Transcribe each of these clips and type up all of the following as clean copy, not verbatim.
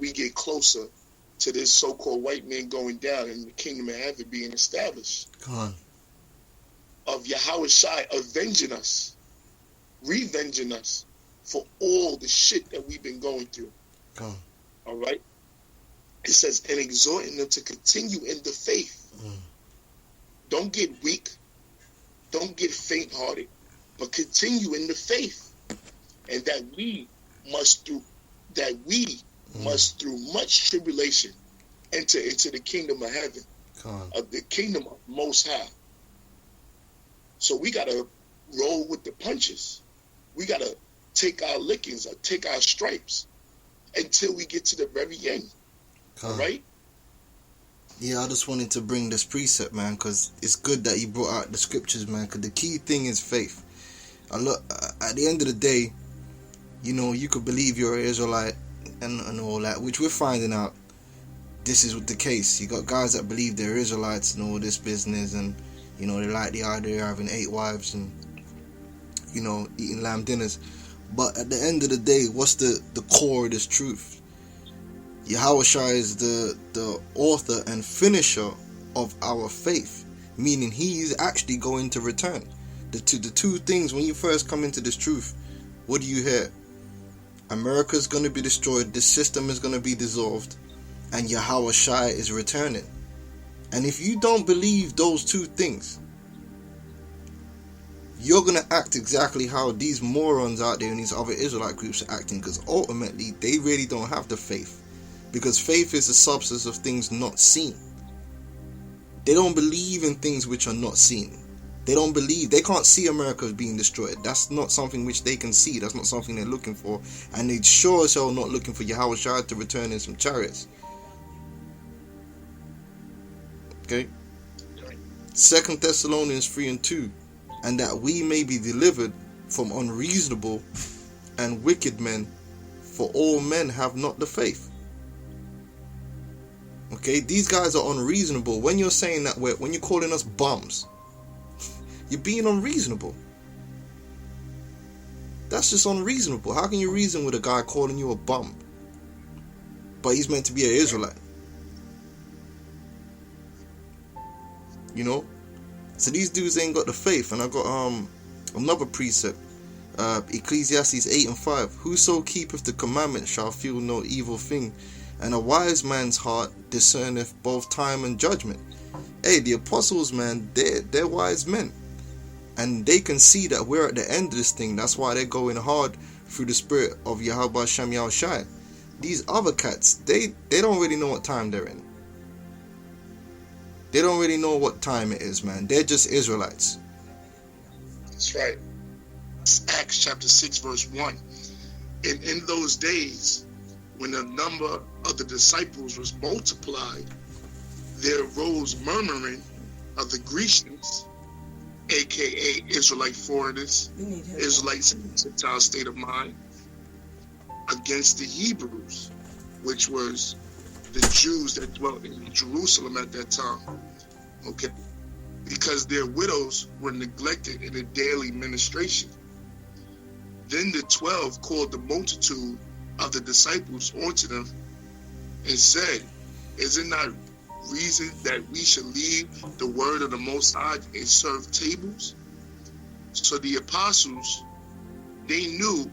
we get closer to this so-called white man going down and the kingdom of heaven being established. Come on. Of Yahweh Shai avenging us, revenging us for all the shit that we've been going through. Come on. All right? It says, and exhorting them to continue in the faith. Don't get weak. Don't get faint-hearted. But continue in the faith. And that we must through much tribulation enter into the kingdom of heaven. Of the kingdom of Most High. So we got to roll with the punches. We got to take our lickings or take our stripes until we get to the very end. All right? Yeah, I just wanted to bring this precept, man, because it's good that you brought out the scriptures, man, because the key thing is faith. Look, at the end of the day, you know, you could believe you're an Israelite and all that, which we're finding out this is the case. You got guys that believe they're Israelites and all this business, and you know, they like the idea of having 8 wives and, you know, eating lamb dinners. But at the end of the day, what's the core of this truth? Yahweh Shai is the author and finisher of our faith, meaning he is actually going to return. The two things, when you first come into this truth, what do you hear? America's going to be destroyed, this system is going to be dissolved, and Yahweh Shai is returning. And if you don't believe those two things, you're going to act exactly how these morons out there in these other Israelite groups are acting, because ultimately they really don't have the faith. Because faith is the substance of things not seen. They don't believe in things which are not seen. They don't believe, they can't see America being destroyed. That's not something which they can see. That's not something they're looking for. And they sure as hell not looking for Yahweh Shai to return in some chariots. Okay? 2 Thessalonians 3:2. And that we may be delivered from unreasonable and wicked men, for all men have not the faith. Okay, these guys are unreasonable. When you're saying that, when you're calling us bums, you're being unreasonable. That's just unreasonable. How can you reason with a guy calling you a bum, but he's meant to be an Israelite? You know? So these dudes ain't got the faith. And I got another precept. Ecclesiastes 8:5. Whoso keepeth the commandment shall feel no evil thing, and a wise man's heart discerneth both time and judgment. Hey, the apostles, man, they're wise men. And they can see that we're at the end of this thing. That's why they're going hard through the spirit of Yahweh Hashem Yahweh Shai. These other cats, they don't really know what time they're in. They don't really know what time it is, man. They're just Israelites. That's right. Acts chapter 6 verse 1. And in those days, when the number of the disciples was multiplied, there arose murmuring of the Grecians, aka Israelite foreigners, Israelites in the Gentile state of mind, against the Hebrews, which was the Jews that dwelt in Jerusalem at that time. Okay, because their widows were neglected in the daily ministration. Then the 12 called the multitude of the disciples unto them and said, is it not reason that we should leave the word of the Most High and serve tables? So the apostles, they knew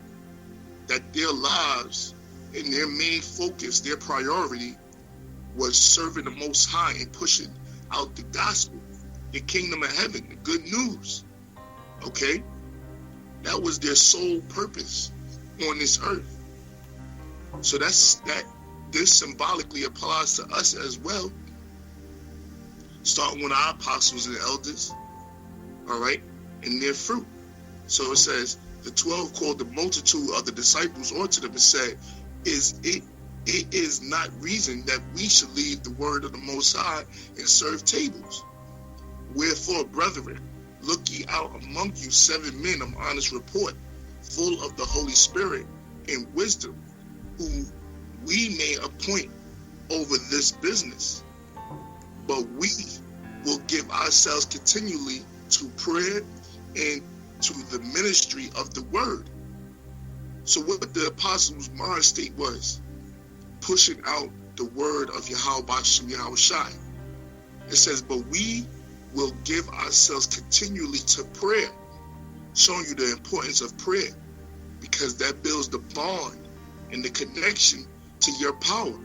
that their lives and their main focus, their priority, was serving the Most High and pushing out the gospel, the kingdom of heaven, the good news. Okay? That was their sole purpose on this earth. So this symbolically applies to us as well, starting with our apostles and elders, all right, and their fruit. So it says, the 12 called the multitude of the disciples unto them and said, it is not reason that we should leave the word of the Most High and serve tables. Wherefore, brethren, look ye out among you 7 men of honest report, full of the Holy Spirit and wisdom, whom we may appoint over this business. But we will give ourselves continually to prayer and to the ministry of the word. So what the apostles' mind state was, pushing out the word of Yahweh Bashim Yahweh Shai. It says, but we will give ourselves continually to prayer, showing you the importance of prayer, because that builds the bond and the connection to your power.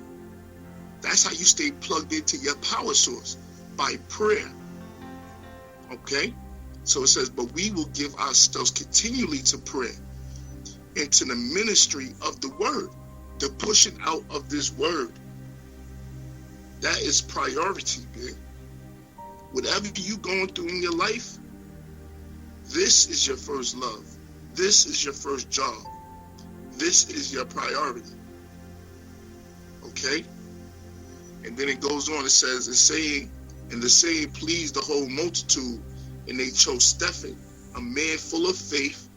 That's how you stay plugged into your power source, by prayer. Okay? So it says, but we will give ourselves continually to prayer, into the ministry of the word, the pushing out of this word. That is priority, man. Whatever you going through in your life, this is your first love. This is your first job. This is your priority. Okay? And then it goes on, it says, and the saying pleased the whole multitude, and they chose Stephen, a man full of faith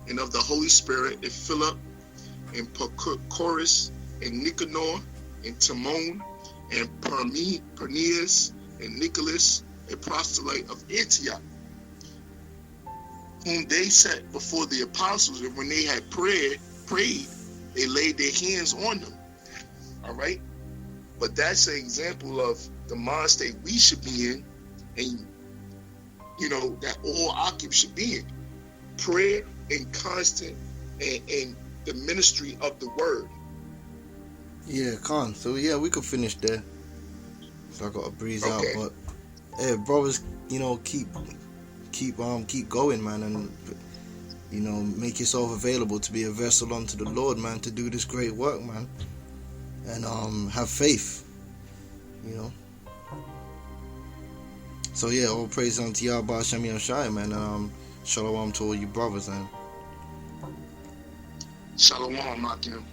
and of the Holy Spirit, and Philip, and Prochorus, and Nicanor, and Timon, and Parmenas, and Nicholas, a proselyte of Antioch, whom they set before the apostles, and when they had prayed, they laid their hands on them. All right? But that's an example of the mind state we should be in, and that all occupants should be in. Prayer and constant and the ministry of the word. Yeah, Khan. So yeah, we could finish there. So I gotta breeze out, but hey, brothers, keep going, man, and make yourself available to be a vessel unto the Lord, man, to do this great work, man, and have faith, So yeah, all praise unto Yahweh Shem Yahshai, man, and shalom to all you brothers, and shalom, Makim.